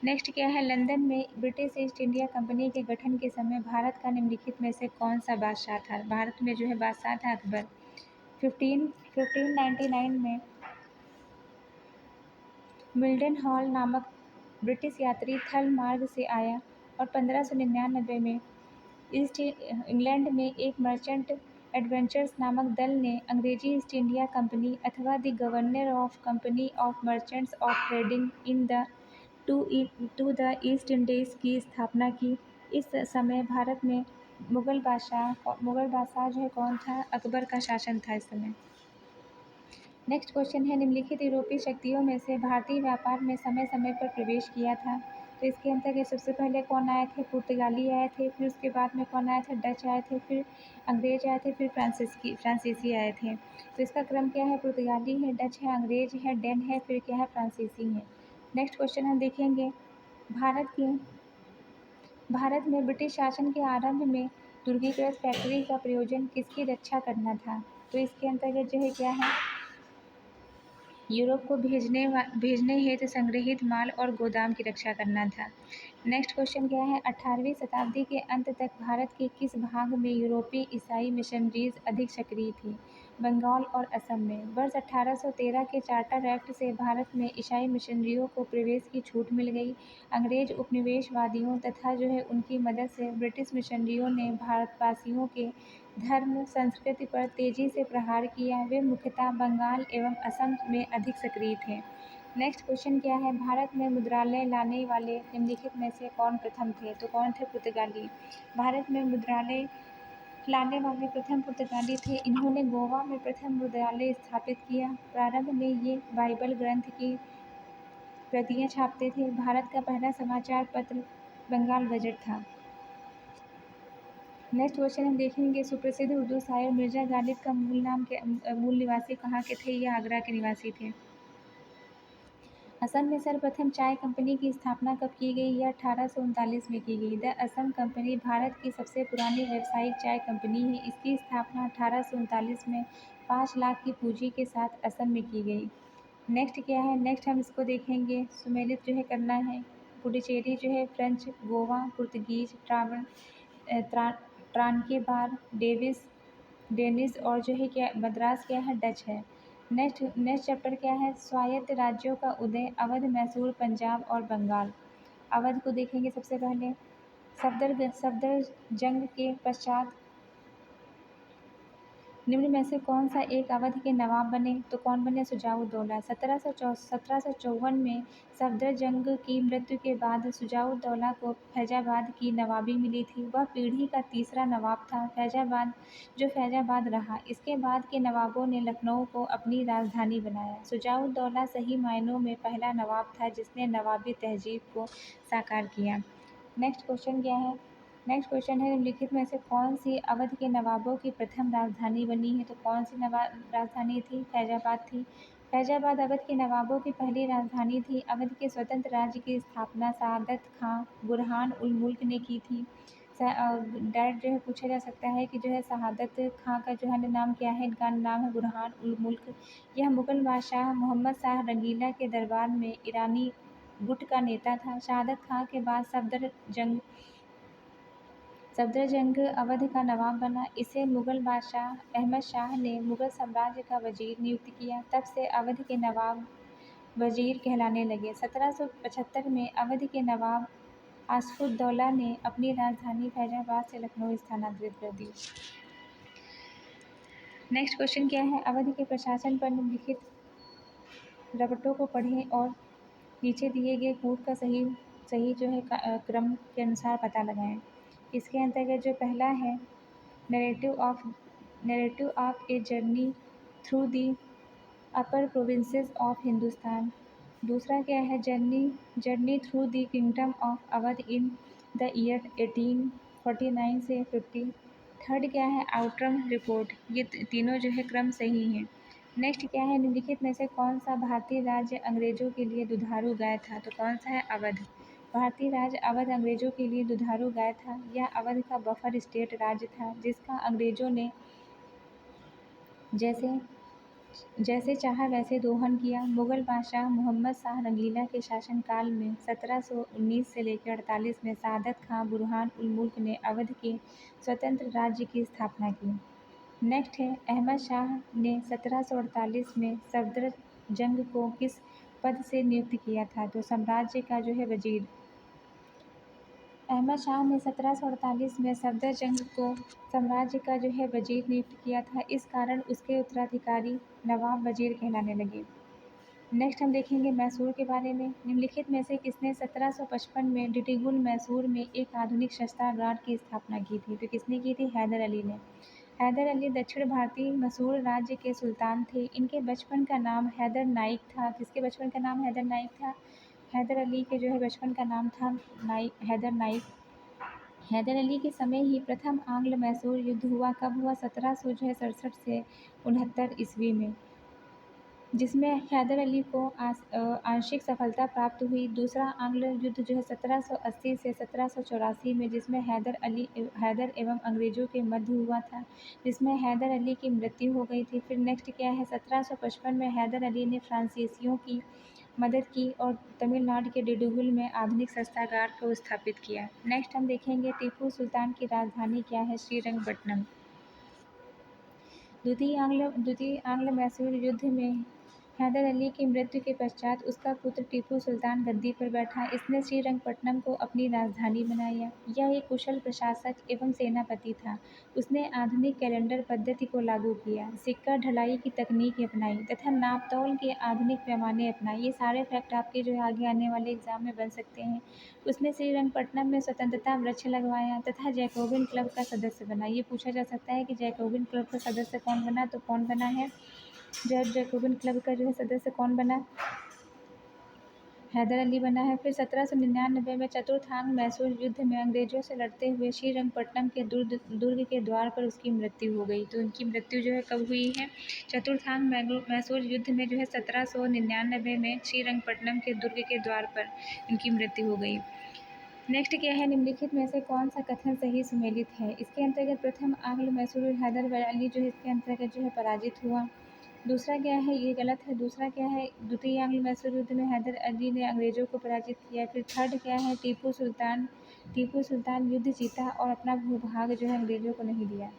नेक्स्ट क्या है, लंदन में ब्रिटिश ईस्ट इंडिया कंपनी के गठन के समय भारत का निम्नलिखित में से कौन सा बादशाह था? भारत में जो है बादशाह था अकबर। 1599 में मिल्टन हॉल नामक ब्रिटिश यात्री थल मार्ग से आया और 1599 में ईस्ट इंग्लैंड में एक मर्चेंट एडवेंचर्स नामक दल ने अंग्रेजी ईस्ट इंडिया कंपनी अथवा the governor of company of merchants of trading in the two the east Indies की स्थापना की। इस समय भारत में मुगल बादशाह जो है कौन था? अकबर का शासन था इस समय। नेक्स्ट क्वेश्चन है, निम्नलिखित यूरोपीय शक्तियों में से भारतीय व्यापार में समय समय पर प्रवेश किया था? तो इसके अंतर्गत सबसे पहले कौन आए थे? पुर्तगाली आए थे। फिर उसके बाद में कौन आए थे? डच आए थे। फिर अंग्रेज आए थे। फिर फ्रांसीसी आए थे। तो इसका क्रम क्या है? पुर्तगाली है, डच है, अंग्रेज है, डेन है, फिर क्या है? फ्रांसीसी है। नेक्स्ट क्वेश्चन हम देखेंगे, भारत में ब्रिटिश शासन के आरंभ में तुर्कीकृत फैक्ट्री का प्रयोजन किसकी रक्षा करना था? तो इसके अंतर्गत जो है क्या है, यूरोप को भेजने हेतु संग्रहित माल और गोदाम की रक्षा करना था। नेक्स्ट क्वेश्चन क्या है, 18वीं शताब्दी के अंत तक भारत के किस भाग में यूरोपीय ईसाई मिशनरीज अधिक सक्रिय थी? बंगाल और असम में। वर्ष 1813 के चार्टर एक्ट से भारत में ईसाई मिशनरियों को प्रवेश की छूट मिल गई। अंग्रेज उपनिवेशवादियों तथा जो है उनकी मदद से ब्रिटिश मिशनरियों ने भारतवासियों के धर्म संस्कृति पर तेजी से प्रहार किया। वे मुख्यतः बंगाल एवं असम में अधिक सक्रिय थे। नेक्स्ट क्वेश्चन क्या है, भारत में मुद्रालय लाने वाले निम्नलिखित में से कौन प्रथम थे? तो कौन थे? पुर्तगाली। भारत में मुद्रालय लाने वाले प्रथम पुर्तगाली थे। इन्होंने गोवा में प्रथम मुद्रालय स्थापित किया। प्रारंभ में ये बाइबल ग्रंथ की प्रतियां छापते थे। भारत का पहला समाचार पत्र बंगाल गजट था। नेक्स्ट क्वेश्चन हम देखेंगे, सुप्रसिद्ध उर्दू शायर मिर्जा गालिब का मूल निवासी कहाँ के थे? ये आगरा के निवासी थे। असम में सर्वप्रथम चाय कंपनी की स्थापना कब की गई? यह 1839 में की गई। द असम कंपनी भारत की सबसे पुरानी व्यावसायिक चाय कंपनी है। इसकी स्थापना 1839 में 5 लाख की पूंजी के साथ असम में की गई। नेक्स्ट क्या है, नेक्स्ट हम इसको देखेंगे, सुमेलित जो है करना है। पुडुचेरी जो है फ्रेंच, गोवा पुर्तगीज, ट्रांकेबार डेविस डेनिश और जो है क्या मद्रास क्या है डच है। नेक्स्ट चैप्टर क्या है, स्वायत्त राज्यों का उदय, अवध, मैसूर, पंजाब और बंगाल। अवध को देखेंगे सबसे पहले। सफदरजंग के पश्चात निम्न में से कौन सा एक अवध के नवाब बने, तो कौन बने, शुजाउद्दौला। 1754 में सफदरजंग की मृत्यु के बाद शुजाउद्दौला को फैजाबाद की नवाबी मिली थी। वह पीढ़ी का तीसरा नवाब था जो फैजाबाद रहा। इसके बाद के नवाबों ने लखनऊ को अपनी राजधानी बनाया। शुजाउद्दौला सही मायनों में पहला नवाब था जिसने नवाबी तहजीब को साकार किया। नेक्स्ट क्वेश्चन क्या है, नेक्स्ट क्वेश्चन है निम्नलिखित में से कौन सी अवध के नवाबों की प्रथम राजधानी बनी है, तो कौन सी राजधानी थी, फैजाबाद थी। फैजाबाद अवध के नवाबों की पहली राजधानी थी। अवध के स्वतंत्र राज्य की स्थापना सआदत खां बुरहान उल मुल्क ने की थी। डायरेक्ट जो है पूछा जा सकता है कि जो है शहादत खां का जो है नाम क्या है, इनका नाम है बुरहान उल मुल्क। यह मुगल बादशाह मोहम्मद शाह रंगीला के दरबार में ईरानी गुट का नेता था। शहादत खां के बाद सफदरजंग अवध का नवाब बना। इसे मुगल बादशाह अहमद शाह ने मुगल साम्राज्य का वजीर नियुक्त किया। तब से अवध के नवाब वजीर कहलाने लगे। 1775 में अवध के नवाब आसफुद्दौला ने अपनी राजधानी फैजाबाद से लखनऊ स्थानांतरित कर दी। नेक्स्ट क्वेश्चन क्या है, अवध के प्रशासन पर निम्नलिखित रपटों को पढ़ें और नीचे दिए गए कूट का सही जो है क्रम के अनुसार पता लगाएं। इसके अंतर्गत जो पहला है narrative of a journey through the upper provinces of Hindustan. दूसरा क्या है, journey through the kingdom of Awadh in the year 1849 से 50। थर्ड क्या है, आउटरम रिपोर्ट। ये तीनों जो है क्रम सही हैं। नेक्स्ट क्या है, निम्नलिखित में से कौन सा भारतीय राज्य अंग्रेजों के लिए दुधारू गाय था, तो कौन सा है, अवध। भारतीय राज्य अवध अंग्रेजों के लिए दुधारू गाय था। यह अवध का बफर स्टेट राज्य था जिसका अंग्रेजों ने जैसे चाहा वैसे दोहन किया। मुगल बादशाह मोहम्मद शाह रंगीला के शासनकाल में 1719 से लेकर 48 में सआदत खां बुरहान उल मुल्क ने अवध के स्वतंत्र राज्य की स्थापना की। नेक्स्ट है, अहमद शाह ने 1748 में सफदरजंग को किस पद से नियुक्त किया था, तो साम्राज्य का जो है वजीर। अहमद शाह ने 1748 में सफदरजंग को साम्राज्य का जो है वजीर नियुक्त किया था। इस कारण उसके उत्तराधिकारी नवाब वजीर कहलाने लगे। नेक्स्ट हम देखेंगे मैसूर के बारे में। निम्नलिखित में से किसने 1755 में डिटिगुल मैसूर में एक आधुनिक शस्त्रागार की स्थापना की थी, तो किसने की थी, हैदर अली ने। हैदर अली दक्षिण भारतीय मैसूर राज्य के सुल्तान थे। इनके बचपन का नाम हैदर नाइक था। किसके बचपन का नाम हैदर नाइक था, हैदर अली के जो है बचपन का नाम था हैदर नाइक। हैदर अली के समय ही प्रथम आंग्ल मैसूर युद्ध हुआ। कब हुआ, 1767 से 69 ईस्वी में, जिसमें हैदर अली को आंशिक सफलता प्राप्त हुई। दूसरा आंग्ल युद्ध जो है 1780 से 1784 में, जिसमें हैदर एवं अंग्रेजों के मध्य हुआ था, जिसमें हैदर अली की मृत्यु हो गई थी। फिर नेक्स्ट क्या है, 1755 में हैदर अली ने फ्रांसीसियों की मदद की और तमिलनाडु के डिडुगुल में आधुनिक शस्त्रागार को स्थापित किया। नेक्स्ट हम देखेंगे टीपू सुल्तान की राजधानी क्या है, श्रीरंगपट्टनम। द्वितीय आंग्ल मैसूर युद्ध में हैदर अली की मृत्यु के पश्चात उसका पुत्र टीपू सुल्तान गद्दी पर बैठा। इसने श्रीरंगपट्टनम को अपनी राजधानी बनाया। यह एक कुशल प्रशासक एवं सेनापति था। उसने आधुनिक कैलेंडर पद्धति को लागू किया, सिक्का ढलाई की तकनीक अपनाई तथा नापतोल के आधुनिक पैमाने अपनाए। ये सारे फैक्ट आपके जो है आगे आने वाले एग्जाम में बन सकते हैं। उसने श्रीरंगपट्टनम में स्वतंत्रता वृक्ष लगवाया तथा जैकोबिन क्लब का सदस्य बना। ये पूछा जा सकता है कि जैकोबिन क्लब का सदस्य कौन बना, तो कौन बना है, जैकोबिन क्लब का जो है सदस्य कौन बना, हैदर अली बना है। फिर 1799 में चतुर्थांग मैसूर युद्ध में अंग्रेजों से लड़ते हुए श्रीरंगपट्टनम के दुर्ग के द्वार पर उसकी मृत्यु हो गई। तो उनकी मृत्यु जो है कब हुई है, चतुर्थांग मैसूर युद्ध में जो है 1799 में श्रीरंगपट्टनम के दुर्ग के द्वार पर उनकी मृत्यु हो गई। नेक्स्ट क्या है, निम्नलिखित में से कौन सा कथन सही सुमेलित है। इसके अंतर्गत प्रथम आंग्ल मैसूर हैदर अली जो है इसके अंतर्गत जो है पराजित हुआ। दूसरा क्या है, ये गलत है। दूसरा क्या है, द्वितीय आंग्ल मैसूर युद्ध में हैदर अली ने अंग्रेजों को पराजित किया। फिर थर्ड क्या है, टीपू सुल्तान युद्ध जीता और अपना भूभाग जो है अंग्रेजों को नहीं दिया।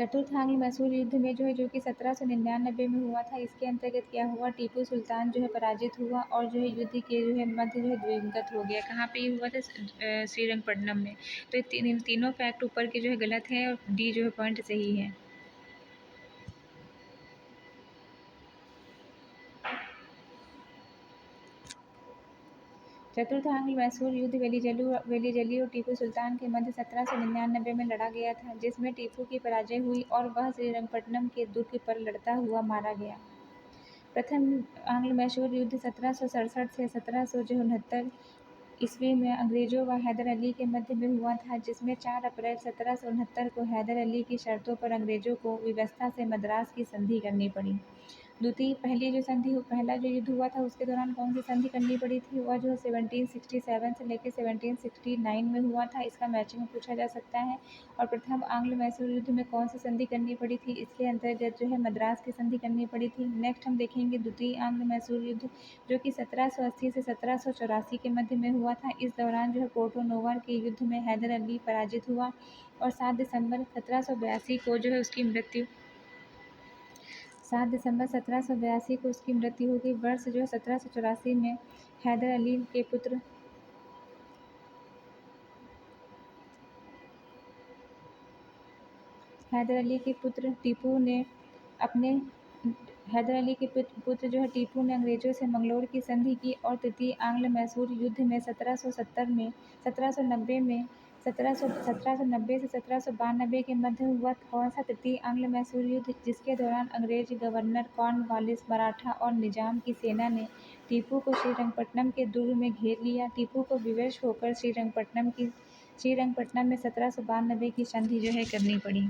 चतुर्थ आंग्ल मैसूर युद्ध में जो कि 1799 में हुआ था, इसके अंतर्गत क्या हुआ, टीपू सुल्तान जो है पराजित हुआ और जो है युद्ध के जो है मध्य जो है दिवंगत हो गया। कहाँ पे ये हुआ था? श्रीरंगपट्टनम में। तो ये तीनों फैक्ट ऊपर के जो है गलत है और डी जो है पॉइंट सही है। चतुर्थ आंग्ल मैसूर युद्ध वेलिजली और टीपू सुल्तान के मध्य 1799 में लड़ा गया था, जिसमें टीपू की पराजय हुई और वह श्रीरंगपट्टनम के दुर्ग पर लड़ता हुआ मारा गया। प्रथम आंग्ल मैसूर युद्ध 1767 से 1769 ईस्वी में अंग्रेजों व हैदर अली के मध्य में हुआ था, जिसमें 4 अप्रैल 1769 को हैदर अली की शर्तों पर अंग्रेजों को व्यवस्था से मद्रास की संधि करनी पड़ी। पहला जो युद्ध हुआ था उसके दौरान कौन सी संधि करनी पड़ी थी? वह जो 1767 से लेकर 1769 में हुआ था, इसका मैचिंग पूछा जा सकता है। और प्रथम आंग्ल मैसूर युद्ध में कौन सी संधि करनी पड़ी थी? इसके अंतर्गत जो है मद्रास की संधि करनी पड़ी थी। नेक्स्ट हम देखेंगे द्वितीय आंग्ल मैसूर युद्ध, जो कि 1780 से 1784 के मध्य में हुआ था। इस दौरान जो है पोर्टो नोवा के युद्ध में हैदर अली पराजित हुआ और 7 दिसंबर 1782 को जो है उसकी मृत्यु 7 दिसंबर 1782 को उसकी मृत्यु हो गई। वर्ष जो है 1784 में हैदर अली के पुत्र हैदर अली के पुत्र टीपू ने अपने हैदर अली के पुत्र जो है टीपू ने अंग्रेजों से मंगलोर की संधि की और तृतीय आंग्ल मैसूर युद्ध में 1790 से 1792 के मध्य हुआ कौन सा तृतीय आंग्ल मैसूर युद्ध, जिसके दौरान अंग्रेज गवर्नर कॉर्नवालिस, मराठा और निजाम की सेना ने टीपू को श्रीरंगपट्टनम के दुर्ग में घेर लिया। टीपू को विवश होकर श्रीरंगपट्टनम में 1792 की संधि जो है करनी पड़ी।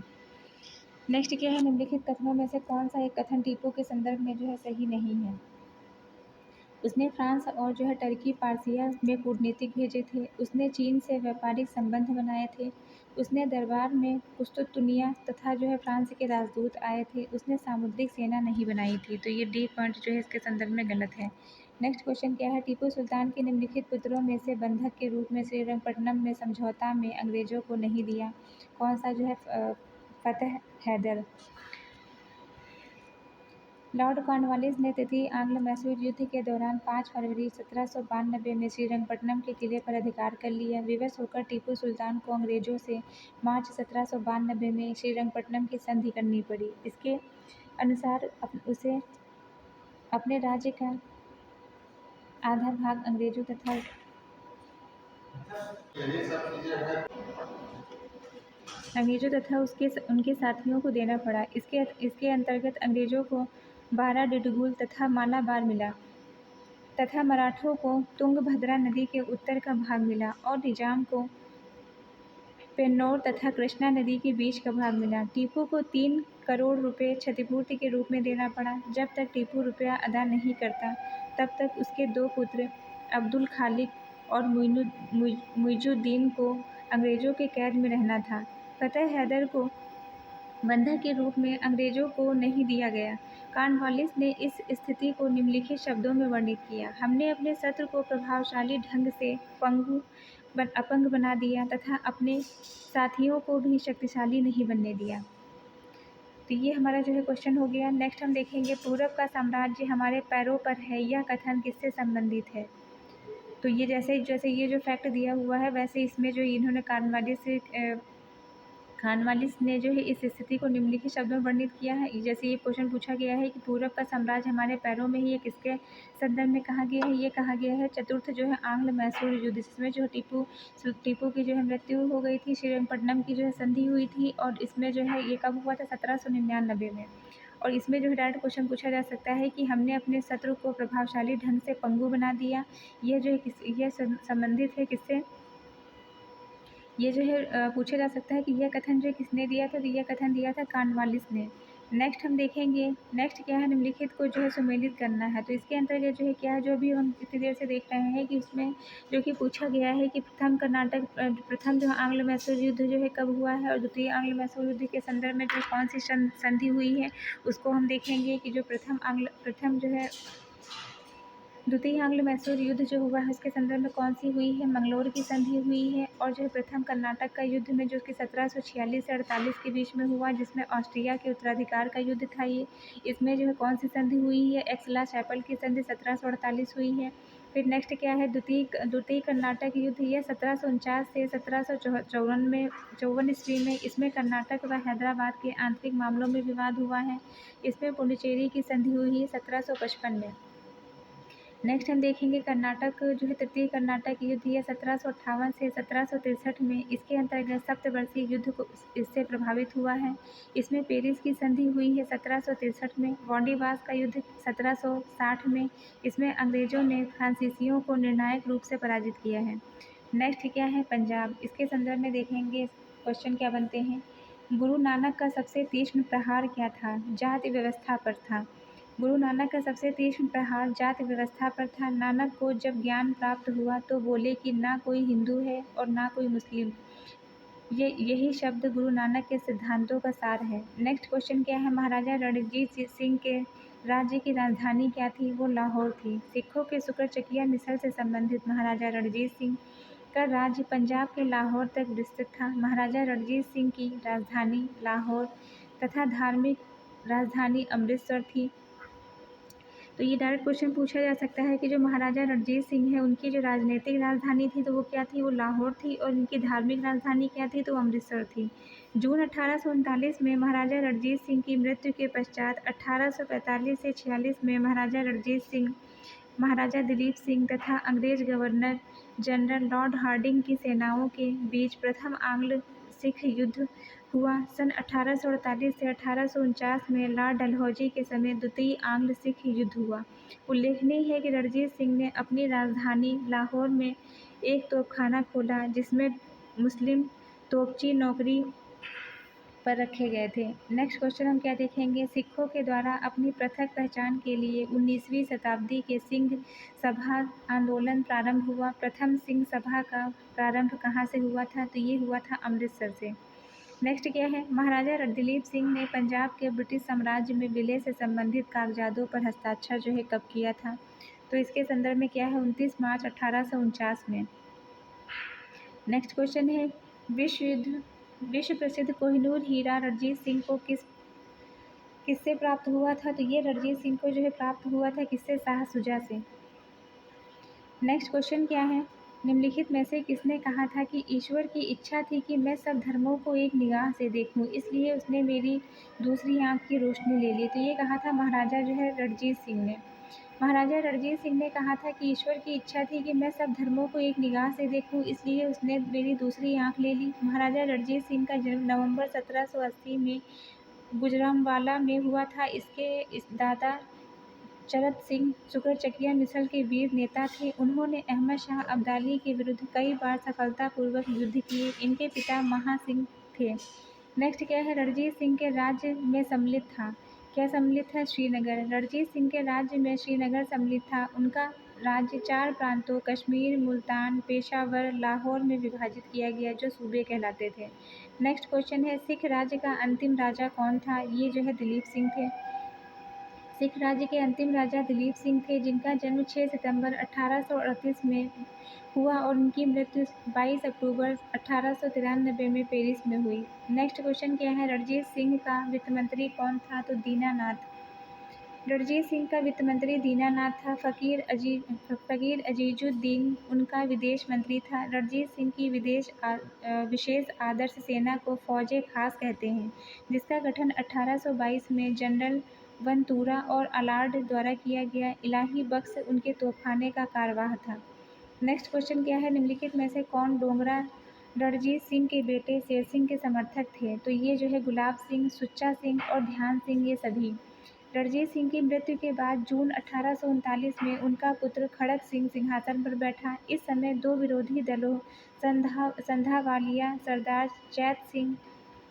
नेक्स्ट क्या है, निम्नलिखित कथनों में से कौन सा एक कथन टीपू के संदर्भ में जो है सही नहीं है? उसने फ्रांस और जो है टर्की पार्सिया में कूटनीतिक भेजे थे। उसने चीन से व्यापारिक संबंध बनाए थे। उसने दरबार में कुस्तुतुनिया तथा जो है फ्रांस के राजदूत आए थे। उसने सामुद्रिक सेना नहीं बनाई थी। तो ये डी पॉइंट जो है इसके संदर्भ में गलत है। नेक्स्ट क्वेश्चन क्या है, टीपू सुल्तान के निम्नलिखित पुत्रों में से बंधक के रूप में श्रीरंगपट्टनम में समझौता में अंग्रेजों को नहीं दिया। कौन सा जो है फतेह हैदर। लॉर्ड कॉर्नवालिस ने तृतीय आंग्ल मैसूर युद्ध के दौरान 5 फरवरी 1792 में श्रीरंगपट्टनम के किले पर अधिकार कर लिया। विवश होकर टीपू सुल्तान को अंग्रेजों से मार्च 1792 में श्रीरंगपट्टनम की संधि करनी पड़ी। इसके अनुसार उसे अपने राज्य का आधा भाग अंग्रेजों तथा उनके साथियों को देना पड़ा। इसके अंतर्गत अंग्रेजों को 12 डिडगुल तथा मालाबार मिला तथा मराठों को तुंगभद्रा नदी के उत्तर का भाग मिला और निजाम को पेन्नौर तथा कृष्णा नदी के बीच का भाग मिला। टीपू को 3 करोड़ रुपए क्षतिपूर्ति के रूप में देना पड़ा। जब तक टीपू रुपया अदा नहीं करता तब तक उसके 2 पुत्र अब्दुल खालिक और मुइजुद्दीन को अंग्रेजों के कैद में रहना था। फतेह हैदर को बंधक के रूप में अंग्रेजों को नहीं दिया गया। कॉर्नवालिस ने इस स्थिति को निम्नलिखित शब्दों में वर्णित किया: हमने अपने शत्रु को प्रभावशाली ढंग से अपंग बना दिया तथा अपने साथियों को भी शक्तिशाली नहीं बनने दिया। तो ये हमारा जो है क्वेश्चन हो गया। नेक्स्ट हम देखेंगे, पूरब का साम्राज्य हमारे पैरों पर है, यह कथन किससे संबंधित है? तो ये जैसे ये जो फैक्ट दिया हुआ है, वैसे इसमें जो इन्होंने कॉर्नवालिस ने जो है इस स्थिति को निम्नलिखित शब्दों में वर्णित किया है। जैसे ये क्वेश्चन पूछा गया है कि पूरब का साम्राज्य हमारे पैरों में ही, ये किसके संदर्भ में कहा गया है? ये कहा गया है चतुर्थ जो है आंग्ल मैसूर युद्ध, जिसमें जो टीपू की जो है मृत्यु हो गई थी, श्रीरंगपट्टनम की जो है संधि हुई थी और इसमें जो है ये कब हुआ था? 1799 में। और इसमें जो है डायरेक्ट क्वेश्चन पूछा जा सकता है कि हमने अपने शत्रु को प्रभावशाली ढंग से पंगु बना दिया। यह जो है यह संबंधित है किससे? ये जो है पूछा जा सकता है कि यह कथन जो किसने दिया था? तो यह कथन दिया था कॉर्नवालिस ने। नेक्स्ट हम देखेंगे, नेक्स्ट क्या है, निम्नलिखित को जो है सुमेलित करना है। तो इसके अंतर्गत जो है क्या है, जो भी हम इतनी देर से देख रहे हैं कि उसमें जो कि पूछा गया है कि प्रथम जो आंग्ल मैसूर युद्ध जो है कब हुआ है और द्वितीय आंग्ल मैसूर युद्ध के संदर्भ में जो कौन सी संधि हुई है, उसको हम देखेंगे कि जो प्रथम जो है द्वितीय आंग्ल मैसूर युद्ध जो हुआ है उसके संदर्भ में कौन सी हुई है? मंगलोर की संधि हुई है। और जो है प्रथम कर्नाटक का युद्ध में जो कि 1746 से 48 के बीच में हुआ, जिसमें ऑस्ट्रिया के उत्तराधिकार का युद्ध था ये। इसमें जो है कौन सी संधि हुई है? एक्सला चैपल की संधि 1748 हुई है। फिर नेक्स्ट क्या है? द्वितीय कर्नाटक युद्ध, ये 1749 से 1754 में 54 ईस्वी में। इसमें कर्नाटक व हैदराबाद के आंतरिक मामलों में विवाद हुआ है। इसमें पुडुचेरी की संधि हुई है 1755 में। नेक्स्ट हम देखेंगे कर्नाटक जो है तृतीय कर्नाटक युद्ध, यह 1758 से 1763 में। इसके अंतर्गत सप्तवर्षीय युद्ध को इससे प्रभावित हुआ है। इसमें पेरिस की संधि हुई है 1763 में। वांडीवास का युद्ध 1760 में। इसमें अंग्रेजों ने फ्रांसीसियों को निर्णायक रूप से पराजित किया है। नेक्स्ट क्या है? पंजाब। इसके संदर्भ में देखेंगे क्वेश्चन क्या बनते हैं। गुरु नानक का सबसे तीक्ष्ण प्रहार क्या था? जाति व्यवस्था पर था। गुरु नानक का सबसे तीक्ष्ण प्रहार जाति व्यवस्था पर था। नानक को जब ज्ञान प्राप्त हुआ तो बोले कि ना कोई हिंदू है और ना कोई मुस्लिम। यही शब्द गुरु नानक के सिद्धांतों का सार है। नेक्स्ट क्वेश्चन क्या है? महाराजा रणजीत सिंह के राज्य की राजधानी क्या थी? वो लाहौर थी। सिखों के शुक्रचकिया मिसल से संबंधित महाराजा रणजीत सिंह का राज्य पंजाब के लाहौर तक विस्तृत था। महाराजा रणजीत सिंह की राजधानी लाहौर तथा धार्मिक राजधानी अमृतसर थी। तो ये डायरेक्ट क्वेश्चन पूछा जा सकता है कि जो महाराजा रणजीत सिंह है उनकी जो राजनीतिक राजधानी थी तो वो क्या थी? वो लाहौर थी। और उनकी धार्मिक राजधानी क्या थी? तो अमृतसर थी। जून 1839 में महाराजा रणजीत सिंह की मृत्यु के पश्चात 1845 से 46 में महाराजा रणजीत सिंह, महाराजा दिलीप सिंह तथा अंग्रेज गवर्नर जनरल लॉर्ड हार्डिंग की सेनाओं के बीच प्रथम आंग्ल सिख युद्ध हुआ। सन 1848 से 1849 में लॉर्ड डलहौजी के समय द्वितीय आंग्ल सिख युद्ध हुआ। उल्लेखनीय है कि रणजीत सिंह ने अपनी राजधानी लाहौर में एक तोपखाना खोला जिसमें मुस्लिम तोपची नौकरी पर रखे गए थे। नेक्स्ट क्वेश्चन हम क्या देखेंगे? सिखों के द्वारा अपनी पृथक पहचान के लिए 19वीं शताब्दी के सिंह सभा आंदोलन प्रारंभ हुआ। प्रथम सिंह सभा का प्रारंभ कहाँ से हुआ था? तो ये हुआ था अमृतसर से। नेक्स्ट क्या है? महाराजा दिलीप सिंह ने पंजाब के ब्रिटिश साम्राज्य में विलय से संबंधित कागजातों पर हस्ताक्षर जो है कब किया था? तो इसके संदर्भ में क्या है? 29 मार्च 1849 में। नेक्स्ट क्वेश्चन है विश्व प्रसिद्ध कोहिनूर हीरा रणजीत सिंह को किससे प्राप्त हुआ था? तो ये रणजीत सिंह को जो है प्राप्त हुआ था किससे? शाह शुजा से। नेक्स्ट क्वेश्चन क्या है? निम्नलिखित में से किसने कहा था कि ईश्वर की इच्छा थी कि मैं सब धर्मों को एक निगाह से देखूं, इसलिए उसने मेरी दूसरी आंख की रोशनी ले ली? तो ये कहा था महाराजा जो है रणजीत सिंह ने। महाराजा रणजीत सिंह ने कहा था कि ईश्वर की इच्छा थी कि मैं सब धर्मों को एक निगाह से देखूं, इसलिए उसने मेरी दूसरी आंख ले ली। महाराजा रणजीत सिंह का जन्म नवंबर 1780 में गुजरांवाला में हुआ था। इस दादा चरत सिंह शुक्रचकिया मिसल के वीर नेता थे। उन्होंने अहमद शाह अब्दाली के विरुद्ध कई बार सफलतापूर्वक युद्ध किए। इनके पिता महा सिंह थे। नेक्स्ट क्या है? रणजीत सिंह के राज्य में सम्मिलित था। क्या सम्मिलित था? श्रीनगर। रणजीत सिंह के राज्य में श्रीनगर सम्मिलित था। उनका राज्य 4 प्रांतों कश्मीर, मुल्तान, पेशावर, लाहौर में विभाजित किया गया जो सूबे कहलाते थे। नेक्स्ट क्वेश्चन है सिख राज्य का अंतिम राजा कौन था? ये जो है दिलीप सिंह थे। सिख राज्य के अंतिम राजा दिलीप सिंह थे जिनका जन्म 6 सितंबर 1838 में हुआ और उनकी मृत्यु 22 अक्टूबर 1893 में पेरिस में हुई। नेक्स्ट क्वेश्चन क्या है? रणजीत सिंह का वित्त मंत्री कौन था? तो दीनानाथ। रणजीत सिंह का वित्त मंत्री दीनानाथ था। फ़कीर अजीजुद्दीन उनका विदेश मंत्री था। रणजीत सिंह की विशेष आदर्श सेना को फ़ौज खास कहते हैं, जिसका गठन 1822 में जनरल वनतूरा और अलार्ड द्वारा किया गया। इलाही बख्श उनके तोपखाने का कारवाह था। नेक्स्ट क्वेश्चन क्या है? निम्नलिखित में से कौन डोगरा रणजीत सिंह के बेटे शेर सिंह के समर्थक थे? तो ये जो है गुलाब सिंह, सुच्चा सिंह और ध्यान सिंह, ये सभी। रणजीत सिंह की मृत्यु के बाद जून 1839 में उनका पुत्र खड़क सिंह सिंहासन पर बैठा। इस समय 2 विरोधी दलों संधावालिया सरदार चैत सिंह,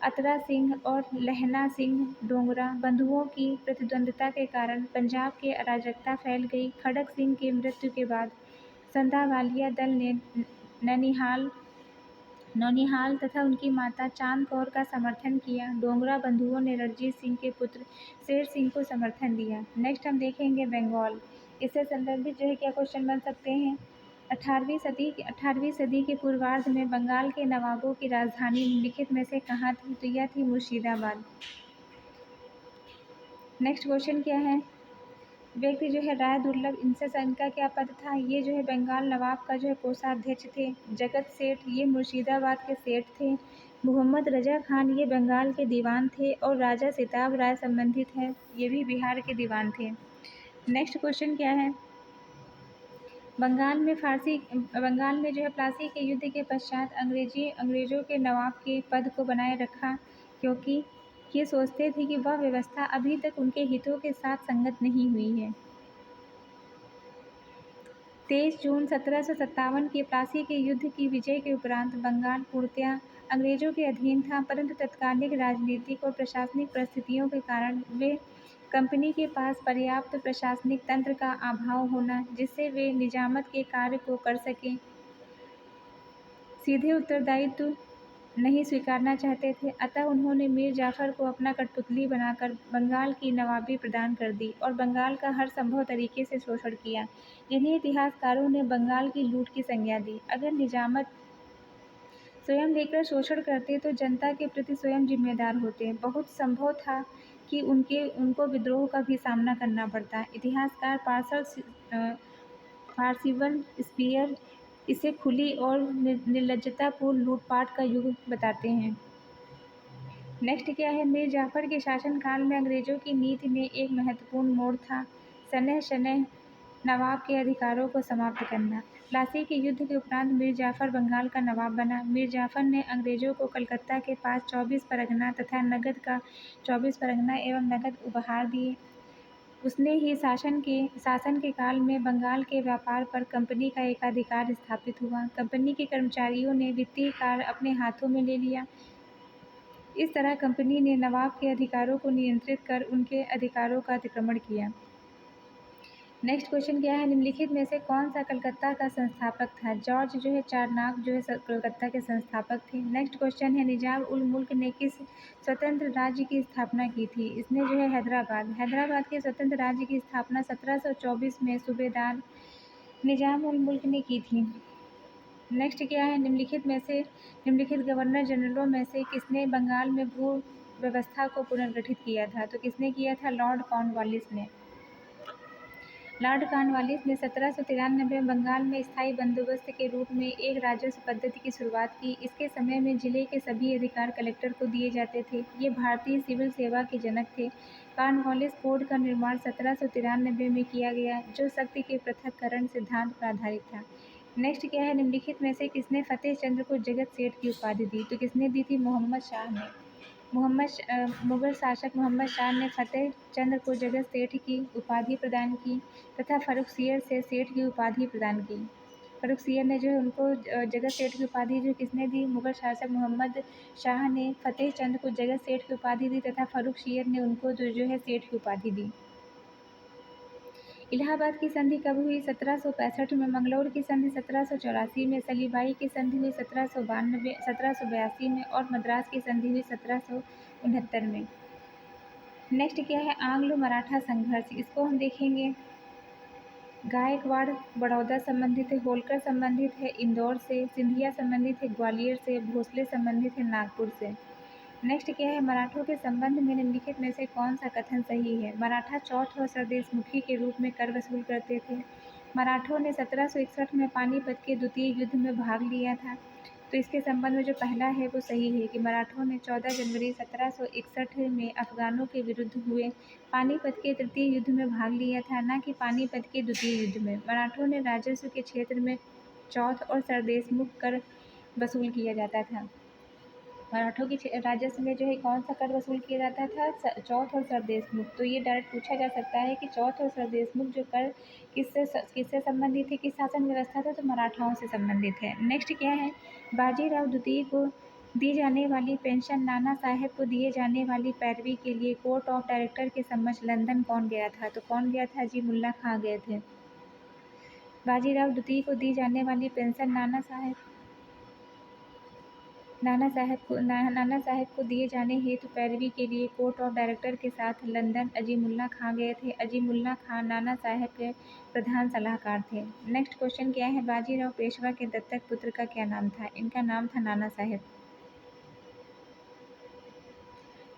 अतरा सिंह और लहना सिंह डोगरा बंधुओं की प्रतिद्वंद्विता के कारण पंजाब में अराजकता फैल गई। खड़क सिंह की मृत्यु के बाद संधावालिया दल ने नौनिहाल तथा उनकी माता चांद कौर का समर्थन किया। डोगरा बंधुओं ने रणजीत सिंह के पुत्र शेर सिंह को समर्थन दिया। नेक्स्ट हम देखेंगे बंगाल। इससे संदर्भित जो है क्या क्वेश्चन बन सकते हैं। 18वीं सदी के पूर्वार्ध में बंगाल के नवाबों की राजधानी निम्नलिखित में से कहाँ थी, तो यह थी मुर्शिदाबाद। नेक्स्ट क्वेश्चन क्या है, व्यक्ति जो है राय दुर्लभ, इनका क्या पद था, ये जो है बंगाल नवाब का जो है कोषाध्यक्ष थे। जगत सेठ ये मुर्शिदाबाद के सेठ थे। मोहम्मद रजा खान ये बंगाल के दीवान थे और राजा सिताब राय संबंधित हैं, ये भी बिहार के दीवान थे। नेक्स्ट क्वेश्चन क्या है, बंगाल में जो है प्लासी के युद्ध के पश्चात अंग्रेजों के नवाब के पद को बनाए रखा, क्योंकि ये सोचते थे कि वह व्यवस्था अभी तक उनके हितों के साथ संगत नहीं हुई है। 23 जून 1757 के प्लासी के युद्ध की विजय के उपरांत बंगाल पूर्णतया अंग्रेजों के अधीन था, परंतु तत्कालिक राजनीतिक और प्रशासनिक परिस्थितियों के कारण वे कंपनी के पास पर्याप्त प्रशासनिक तंत्र का अभाव होना, जिससे वे निजामत के कार्य को कर सकें, सीधे उत्तरदायित्व नहीं स्वीकारना चाहते थे। अतः उन्होंने मीर जाफर को अपना कठपुतली बनाकर बंगाल की नवाबी प्रदान कर दी और बंगाल का हर संभव तरीके से शोषण किया, जिन्हें इतिहासकारों ने बंगाल की लूट की संज्ञा दी। अगर निजामत स्वयं लेकर शोषण करते तो जनता के प्रति स्वयं जिम्मेदार होते। बहुत संभव था कि उनको विद्रोह का भी सामना करना पड़ता। इतिहासकार पार्सिबल स्पीयर इसे खुली और निर्लज्जतापूर्ण लूटपाट का युग बताते हैं। नेक्स्ट क्या है, मीर जाफर के शासनकाल में अंग्रेजों की नीति में एक महत्वपूर्ण मोड़ था शनैः शनैः नवाब के अधिकारों को समाप्त करना। प्लासी के युद्ध के उपरांत मीर जाफर बंगाल का नवाब बना। मीर जाफर ने अंग्रेजों को कलकत्ता के पास 24 परगना तथा नगद का 24 परगना एवं नगद उपहार दिए। उसने ही शासन के काल में बंगाल के व्यापार पर कंपनी का एकाधिकार स्थापित हुआ। कंपनी के कर्मचारियों ने वित्तीय कार्य अपने हाथों में ले लिया। इस तरह कंपनी ने नवाब के अधिकारों को नियंत्रित कर उनके अधिकारों का अतिक्रमण किया। नेक्स्ट क्वेश्चन क्या है, निम्नलिखित में से कौन सा कलकत्ता का संस्थापक था। जॉर्ज जो है चारनाक जो है कलकत्ता के संस्थापक थे। नेक्स्ट क्वेश्चन है, निजाम उल मुल्क ने किस स्वतंत्र राज्य की स्थापना की थी। इसने जो है हैदराबाद के स्वतंत्र राज्य की स्थापना 1724 में सूबेदार निजाम उल मुल्क ने की थी। नेक्स्ट क्या है, निम्नलिखित गवर्नर जनरलों में से किसने बंगाल में भू व्यवस्था को पुनर्गठित किया था, तो किसने किया था, लॉर्ड कॉर्नवालिस ने। लॉर्ड कॉर्नवालिस ने 1793 में बंगाल में स्थायी बंदोबस्त के रूप में एक राजस्व पद्धति की शुरुआत की। इसके समय में जिले के सभी अधिकार कलेक्टर को दिए जाते थे। ये भारतीय सिविल सेवा के जनक थे। कॉर्नवालिस कोड का निर्माण 1793 में किया गया, जो शक्ति के पृथक्करण सिद्धांत पर आधारित था। नेक्स्ट क्या है, निम्नलिखित में से किसने फतेह चंद्र को जगत सेठ की उपाधि दी, तो किसने दी थी, मोहम्मद शाह ने। मुगल शासक मोहम्मद शाह ने फतेह चंद्र को जगत सेठ की उपाधि प्रदान की तथा फर्रुखसियर से सेठ की उपाधि प्रदान की। फर्रुखसियर ने जो है उनको जगत सेठ की उपाधि जो किसने दी, मुगल शासक मोहम्मद शाह ने फतेह चंद्र को जगत सेठ की उपाधि दी तथा फर्रुखसियर ने उनको जो है सेठ की उपाधि दी। इलाहाबाद की संधि कब हुई, 1765 में। मंगलौर की संधि 1784 में। सलीबाई की संधि हुई 1782 में और मद्रास की संधि हुई 1769 में। नेक्स्ट क्या है, आंग्लो मराठा संघर्ष, इसको हम देखेंगे। गायकवाड़ बड़ौदा संबंधित है, होलकर संबंधित है इंदौर से, सिंधिया संबंधित है ग्वालियर से, भोसले संबंधित है नागपुर से। नेक्स्ट क्या है, मराठों के संबंध में निम्नलिखित में से कौन सा कथन सही है। मराठा चौथ और सरदेशमुखी के रूप में कर वसूल करते थे। मराठों ने 1761 में पानीपत के द्वितीय युद्ध में भाग लिया था, तो इसके संबंध में जो पहला है वो सही है कि मराठों ने 14 जनवरी 1761 में अफगानों के विरुद्ध हुए पानीपत के तृतीय युद्ध में भाग लिया था, न कि पानीपत के द्वितीय युद्ध में। मराठों ने राजस्व के क्षेत्र में चौथ और सरदेशमुख कर वसूल किया जाता था। मराठों की राजस्व में जो है कौन सा कर वसूल किया जाता था, चौथ और सरदेशमुख। तो ये डायरेक्ट पूछा जा सकता है कि चौथ और सरदेशमुख जो कर किससे संबंधित है, किस शासन व्यवस्था था, तो मराठाओं से संबंधित है। नेक्स्ट क्या है, बाजीराव द्वितीय को दी जाने वाली पेंशन, नाना साहेब को दिए जाने वाली पैरवी के लिए कोर्ट ऑफ डायरेक्टर के समक्ष लंदन कौन गया था, तो कौन गया था जी, मुल्ला खां गए थे। बाजीराव द्वितीय को दी जाने वाली पेंशन नाना साहेब नाना साहेब को दिए जाने हेतु पैरवी के लिए कोर्ट ऑफ डायरेक्टर के साथ लंदन अजीमुल्ला खां गए थे। अजीमुल्ला खां नाना साहेब के प्रधान सलाहकार थे। नेक्स्ट क्वेश्चन क्या है, बाजीराव पेशवा के दत्तक पुत्र का क्या नाम था? इनका नाम था नाना साहेब।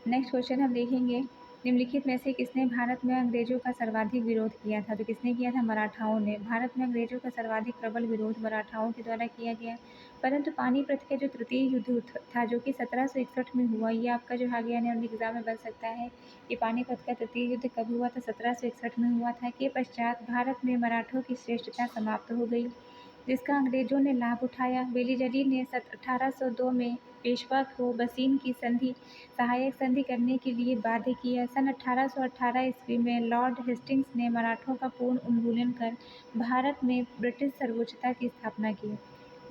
नेक्स्ट क्वेश्चन हम देखेंगे, निम्नलिखित में से किसने भारत में अंग्रेजों का सर्वाधिक विरोध किया था? तो किसने किया था? मराठाओं ने। भारत में अंग्रेजों का सर्वाधिक प्रबल विरोध मराठाओं के द्वारा किया गया। परंतु पानीपत का जो तृतीय युद्ध था जो कि 1761 में हुआ, ये आपका जो आ गया ने एग्जाम में बन सकता है कि पानीपत का तृतीय युद्ध कब हुआ था? 1761 में हुआ था। के पश्चात भारत में मराठों की श्रेष्ठता समाप्त हो गई, जिसका अंग्रेजों ने लाभ उठाया। बेलीजली ने 1802 में पेशवा को बसीन की संधि सहायक संधि करने के लिए बाध्य किया। सन 1818 ईस्वी में लॉर्ड हेस्टिंग्स ने मराठों का पूर्ण उन्मूलन कर भारत में ब्रिटिश सर्वोच्चता की स्थापना की।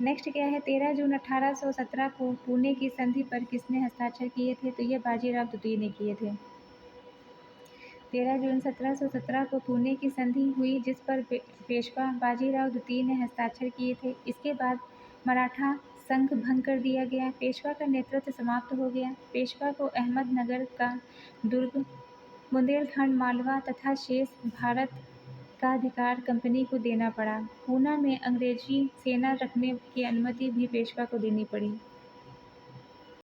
नेक्स्ट क्या है, 13 जून 1817 को पुणे की संधि पर किसने हस्ताक्षर किए थे? तो ये बाजीराव द्वितीय ने किए थे। 13 जून 1717 को पुणे की संधि हुई, जिस पर पेशवा बाजीराव द्वितीय ने हस्ताक्षर किए थे। इसके बाद मराठा संघ भंग कर दिया गया, पेशवा का नेतृत्व समाप्त हो गया। पेशवा को अहमदनगर का दुर्ग, बुंदेलखंड, मालवा तथा शेष भारत का अधिकार कंपनी को देना पड़ा। पूना में अंग्रेजी सेना रखने की अनुमति भी पेशवा को देनी पड़ी।